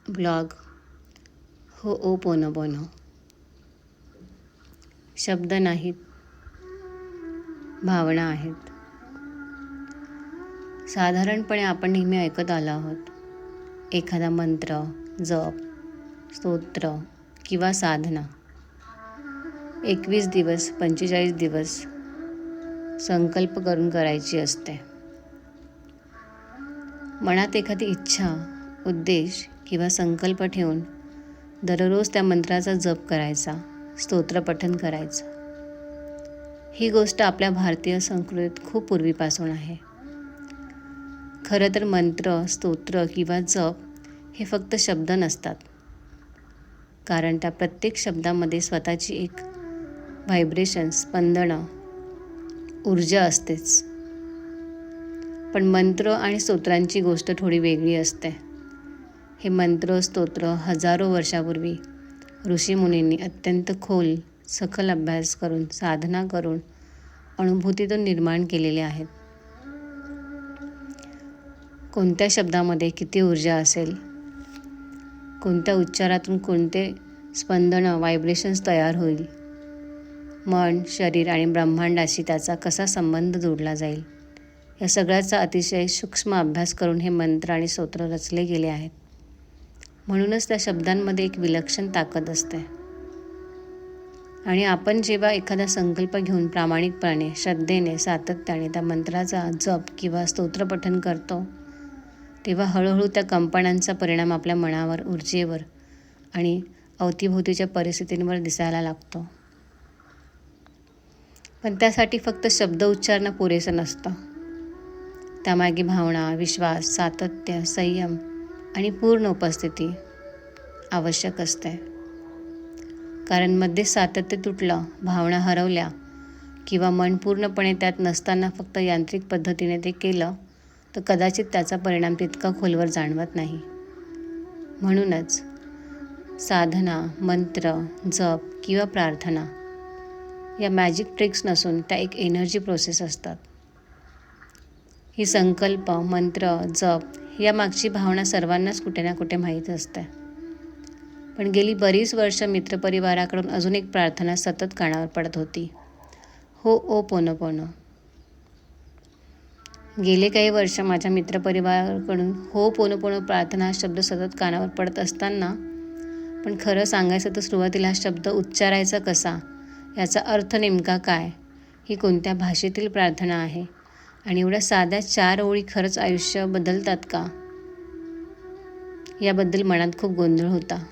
Blog होओपोनोपोनो. शब्द नाहीत, भावना आहेत. साधारणपणे आपण नेहमी ऐकत आलो आहोत, एखादा मंत्र, जप, स्तोत्र किंवा साधना 21 दिवस 45 दिवस संकल्प करून करायची असते. मनात एखादी इच्छा, उद्देश किंवा संकल्प ठेवून दररोज त्या मंत्राचा जप करायचा, स्तोत्रपठण करायचं. ही गोष्ट आपल्या भारतीय संस्कृतीत खूप पूर्वीपासून आहे. खरं तर मंत्र, स्तोत्र किंवा जप हे फक्त शब्द नसतात, कारण त्या प्रत्येक शब्दामध्ये स्वतःची एक व्हायब्रेशन, स्पंदनं, ऊर्जा असतेच. पण मंत्र आणि स्तोत्रांची गोष्ट थोडी वेगळी असते. हे मंत्र, स्तोत्र हजारो वर्षापूर्वी ऋषीमुनींनी अत्यंत खोल, सखोल अभ्यास करून, साधना करून, अनुभूतीतून निर्माण केलेले आहेत. कोणत्या शब्दामध्ये किती ऊर्जा असेल, कोणत्या उच्चारातून कोणते स्पंदनं, व्हायब्रेशन्स तयार होईल, मन, शरीर आणि ब्रह्मांडाशी त्याचा कसा संबंध जोडला जाईल, या सगळ्याचा अतिशय सूक्ष्म अभ्यास करून हे मंत्र आणि स्तोत्र रचले गेले आहेत. म्हणूनच त्या शब्दांमध्ये एक विलक्षण ताकद असते. आणि आपण जेव्हा एखादा संकल्प घेऊन प्रामाणिकपणे, श्रद्धेने, सातत्याने त्या मंत्राचा जप किंवा स्तोत्रपठण करतो, तेव्हा हळूहळू त्या कंपनांचा परिणाम आपल्या मनावर, ऊर्जेवर आणि अवतीभोवतीच्या परिस्थितींवर दिसायला लागतो. पण त्यासाठी फक्त शब्द उच्चारणं पुरेसं नसतं. त्यामागे भावना, विश्वास, सातत्य, संयम आणि पूर्ण उपस्थिती आवश्यक असते. कारण मध्येच सातत्य तुटलं, भावना हरवल्या किंवा मन पूर्णपणे त्यात नसताना फक्त यांत्रिक पद्धतीने ते केलं, तर कदाचित त्याचा परिणाम तितका खोलवर जाणवत नाही. म्हणूनच साधना, मंत्र, जप किंवा प्रार्थना या मॅजिक ट्रिक्स नसून त्या एक एनर्जी प्रोसेस असतात. ही संकल्प, मंत्र, जप यामागची भावना सर्वांनाच कुठे ना कुठे माहीत असते. पण गेली बरीच वर्ष मित्रपरिवाराकडून अजून एक प्रार्थना सतत कानावर पडत होती, होओपोनोपोनो. गेले काही वर्ष माझ्या मित्रपरिवाराकडून होओपोनोपोनो प्रार्थना हा शब्द सतत कानावर पडत असताना, पण खरं सांगायचं तर सुरुवातीला हा शब्द उच्चारायचा कसा, याचा अर्थ नेमका काय, ही कोणत्या भाषेतील प्रार्थना आहे आणि एवढ्या साध्या 4 ओळी खरंच आयुष्य बदलतात का, याबद्दल मनात खूप गोंधळ होता.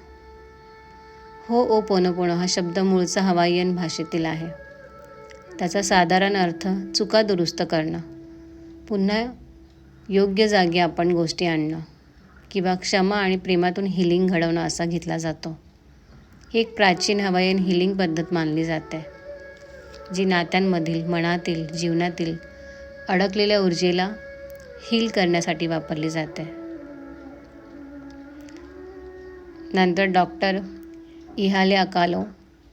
होओपोनोपोनो हा शब्द मूळचा हवाईयन भाषेतील आहे. त्याचा साधारण अर्थ चुका दुरुस्त करणं, पुन्हा योग्य जागी आपण गोष्टी आणणं किंवा क्षमा आणि प्रेमातून हिलिंग घडवणं असा घेतला जातो. ही एक प्राचीन हवाईयन हिलिंग पद्धत मानली जाते, जी नात्यांमधील, मनातील, जीवनातील अडकलेल्या ऊर्जेला हील करण्यासाठी वापरली जाते. नंतर डॉक्टर इहाले अकालो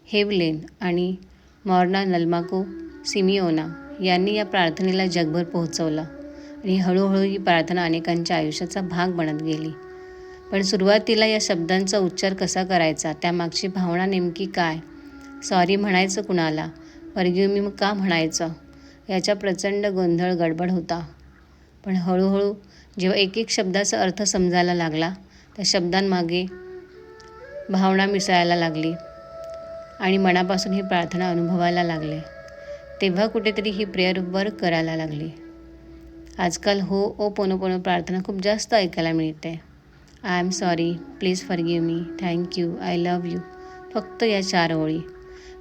हेवलेन आणि मॉर्ना नलमाको सिमिओना यांनी या प्रार्थनेला जगभर पोहोचवलं आणि हळूहळू ही प्रार्थना अनेकांच्या आयुष्याचा भाग बनत गेली. पण सुरुवातीला या शब्दांचा उच्चार कसा करायचा, त्यामागची भावना नेमकी काय, सॉरी म्हणायचं कुणाला, फॉरगिव्ह मी का म्हणायचं, याचा प्रचंड गोंधळ, गडबड होता. पण हळूहळू जेव्हा एक एक शब्दाचा अर्थ समजायला लागला, त्या शब्दांमागे भावना मिसळायला लागली आणि मनापासून ही प्रार्थना अनुभवायला लागले, तेव्हा कुठेतरी ही प्रेयर वर्क करायला लागली. आजकाल होओपोनोपोनो प्रार्थना खूप जास्त ऐकायला मिळते. I am sorry, please forgive me, thank you, I love you, फक्त या 4 ओळी.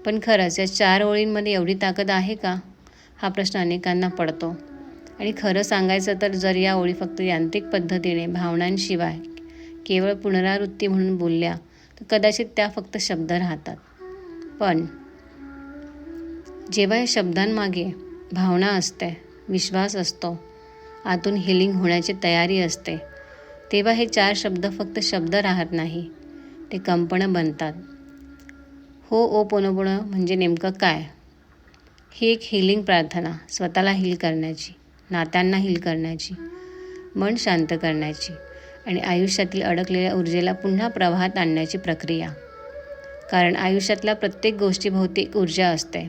पण खरंच या 4 ओळींमध्ये एवढी ताकद आहे का, हा प्रश्न अनेकांना पडतो. आणि खरं सांगायचं तर जर या ओळी फक्त यांत्रिक पद्धतीने, भावनांशिवाय केवळ पुनरावृत्ती म्हणून बोलल्या, तर कदाचित त्या फक्त शब्द राहतात. पण जेव्हा या शब्दांमागे भावना असते, विश्वास असतो, आतून हिलिंग होण्याची तयारी असते, तेव्हा हे 4 शब्द फक्त शब्द राहत नाही, ते कंपनं बनतात. होओपोनोपोनो म्हणजे नेमकं काय? ही एक हिलिंग प्रार्थना, स्वतःला हील करण्याची, नात्यांना हील करण्याची, मन शांत करण्याची आणि आयुष्यातील अडकलेल्या ऊर्जेला पुन्हा प्रवाहात आणण्याची प्रक्रिया. कारण आयुष्यातल्या प्रत्येक गोष्टीभोवती ऊर्जा असते.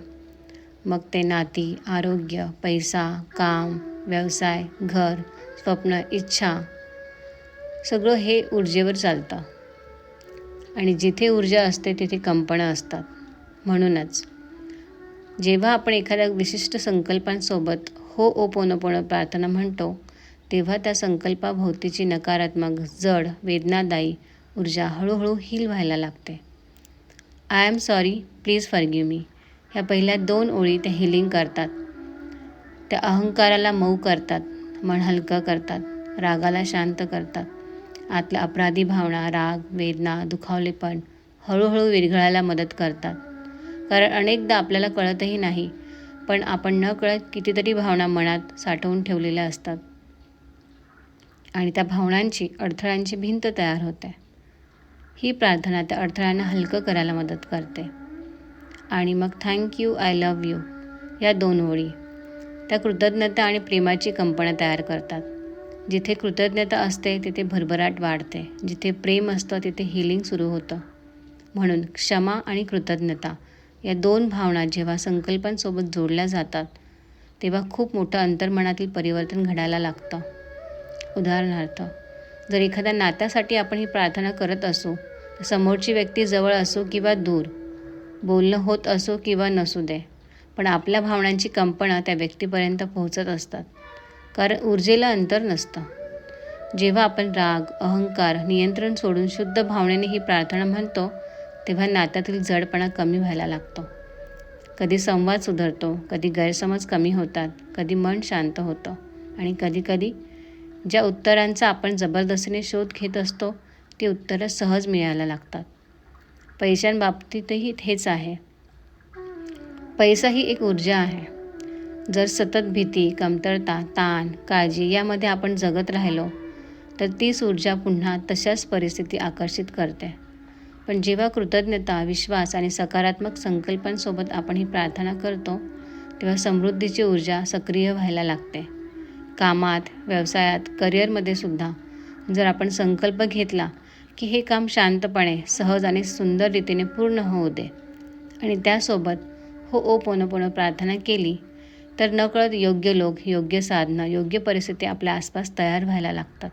मग ते नाती, आरोग्य, पैसा, काम, व्यवसाय, घर, स्वप्न, इच्छा, सगळं हे ऊर्जेवर चालतं. आणि जिथे ऊर्जा असते तिथे कंपनं असतात. म्हणूनच जेव्हा आपण एखाद्या विशिष्ट संकल्पांसोबत होओपोनोपोनो प्रार्थना म्हणतो, तेव्हा त्या संकल्पाभोवतीची नकारात्मक, जड, वेदनादायी ऊर्जा हळूहळू हील व्हायला लागते. I am sorry, please forgive me. ह्या पहिल्या 2 ओळी त्या हिलिंग करतात. त्या अहंकाराला मऊ करतात, मन हलकं करतात, रागाला शांत करतात. आतल्या अपराधी भावना, राग, वेदना, दुखावलेपण हळूहळू विरघळायला मदत करतात. कारण अनेकदा आपल्याला कळतही नाही, पण आपण नकळत कितीतरी भावना मनात साठवून ठेवलेल्या असतात. आणि त्या भावनांची, अडथळ्यांची भिंत तयार होते. ही प्रार्थना त्या अडथळ्यांना हलकं करायला मदत करते. आणि मग थँक्यू, आय लव्ह यू या 2 ओळी त्या कृतज्ञता आणि प्रेमाची कंपनं तयार करतात. जिथे कृतज्ञता असते तिथे भरभराट वाढते. जिथे प्रेम असतं तिथे हिलिंग सुरू होतं. म्हणून क्षमा आणि कृतज्ञता या 2 भावना जेव्हा संकल्पांसोबत जोडल्या जातात, तेव्हा खूप मोठं अंतर्मनातील परिवर्तन घडायला लागतं. उदाहरणार्थ, जर एखाद्या नात्यासाठी आपण ही प्रार्थना करत असू, तर समोरची व्यक्ती जवळ असो किंवा दूर, बोलणं होत असो किंवा नसू दे, पण आपल्या भावनांची कंपनं त्या व्यक्तीपर्यंत पोहोचत असतात. कारण ऊर्जेला अंतर नसतं. जेव्हा आपण राग, अहंकार, नियंत्रण सोडून शुद्ध भावनेने ही प्रार्थना म्हणतो, तेव्हा नात्यातील जडपणा कमी व्हायला लागतो. कधी संवाद सुधारतो, कधी गैरसमज कमी होतात, कधी मन शांत होतं आणि कधीकधी ज्या उत्तरांचा आपण जबरदस्तीने शोध घेत असतो, ती उत्तरं सहज मिळायला लागतात. पैशांबाबतीतही हेच आहे. पैसा ही एक ऊर्जा आहे. जर सतत भीती, कमतरता, ताण, काळजी यामध्ये आपण जगत राहिलो, तर तीच ऊर्जा पुन्हा तशाच परिस्थिती आकर्षित करते. पण जेव्हा कृतज्ञता, विश्वास आणि सकारात्मक संकल्पांसोबत आपण ही प्रार्थना करतो, तेव्हा समृद्धीची ऊर्जा सक्रिय व्हायला लागते. कामात, व्यवसायात, करिअरमध्ये सुद्धा जर आपण संकल्प घेतला की हे काम शांतपणे, सहज आणि सुंदर रीतीने पूर्ण होऊ दे आणि त्यासोबत होओपोनोपोनो प्रार्थना केली, तर नकळत योग्य लोक, योग्य साधनं, योग्य परिस्थिती आपल्या आसपास तयार व्हायला लागतात.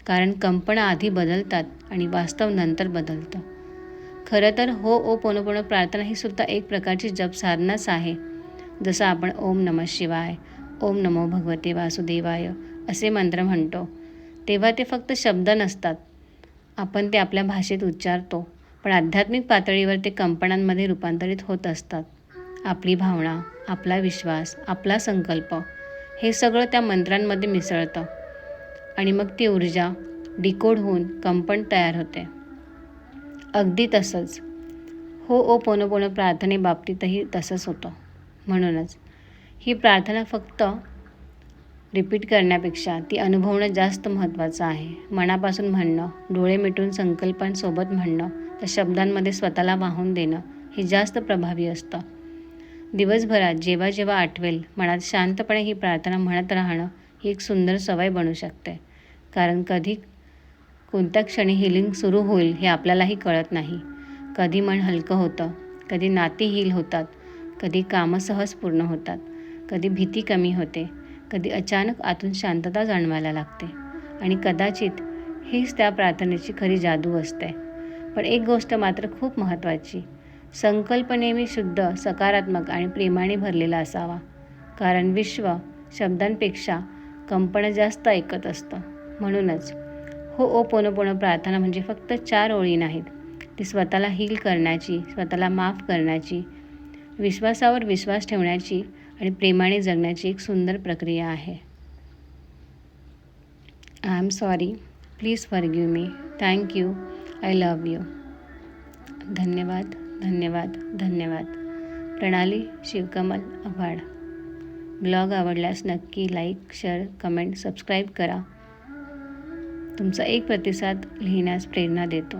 कारण कंपनं आधी बदलतात आणि वास्तव नंतर बदलतं. खरं तर होओपोनोपोनो प्रार्थना ही सुद्धा एक प्रकारची जप साधनाच आहे. जसं आपण ओम नमः शिवाय, ओम नमो भगवते वासुदेवाय असे मंत्र म्हणतो, तेव्हा ते फक्त शब्द नसतात. आपण ते आपल्या भाषेत उच्चारतो, पण आध्यात्मिक पातळीवर ते कंपनांमध्ये रूपांतरित होत असतात. आपली भावना, आपला विश्वास, आपला संकल्प हे सगळं त्या मंत्रांमध्ये मिसळतं आणि मग ती ऊर्जा डिकोड होऊन कंपन तयार होते. अगदी तसंच होओपोनोपोनो प्रार्थनेबाबतीतही तसंच होतं. म्हणूनच ही प्रार्थना फक्त रिपीट करण्यापेक्षा ती अनुभवणं जास्त महत्त्वाचं आहे. मनापासून म्हणणं, डोळे मिटून संकल्पांसोबत म्हणणं, त्या शब्दांमध्ये स्वतःला वाहून देणं हे जास्त प्रभावी असतं. दिवसभरात जेव्हा जेव्हा आठवेल, मनात शांतपणे ही प्रार्थना म्हणत राहणं ही एक सुंदर सवय बनू शकते. कारण कधी कोणत्या क्षणी हिलिंग सुरू होईल हे आपल्यालाही कळत नाही. कधी मन हलकं होतं, कधी नाती हील होतात, कधी कामं सहज पूर्ण होतात, कधी भीती कमी होते, कधी अचानक आतून शांतता जाणवायला लागते आणि कदाचित हीच त्या प्रार्थनेची खरी जादू असते. पण एक गोष्ट मात्र खूप महत्त्वाची, संकल्प नेहमी शुद्ध, सकारात्मक आणि प्रेमाने भरलेला असावा. कारण विश्व शब्दांपेक्षा कंपनं जास्त ऐकत असतं. म्हणूनच होओपोनोपोनो प्रार्थना म्हणजे फक्त 4 ओळी नाहीत. ती स्वतःला हील करण्याची, स्वतःला माफ करण्याची, विश्वासावर विश्वास ठेवण्याची आणि प्रेमाने जगण्याची एक सुंदर प्रक्रिया आहे. I am sorry, please forgive me, thank you, I love you. धन्यवाद, धन्यवाद, धन्यवाद. प्रणाली शिवकमल आव्हाड. ब्लॉग आवडल्यास नक्की लाईक, शेअर, कमेंट, सबस्क्राईब करा. तुमचा एक प्रतिसाद लिहिण्यास प्रेरणा देतो.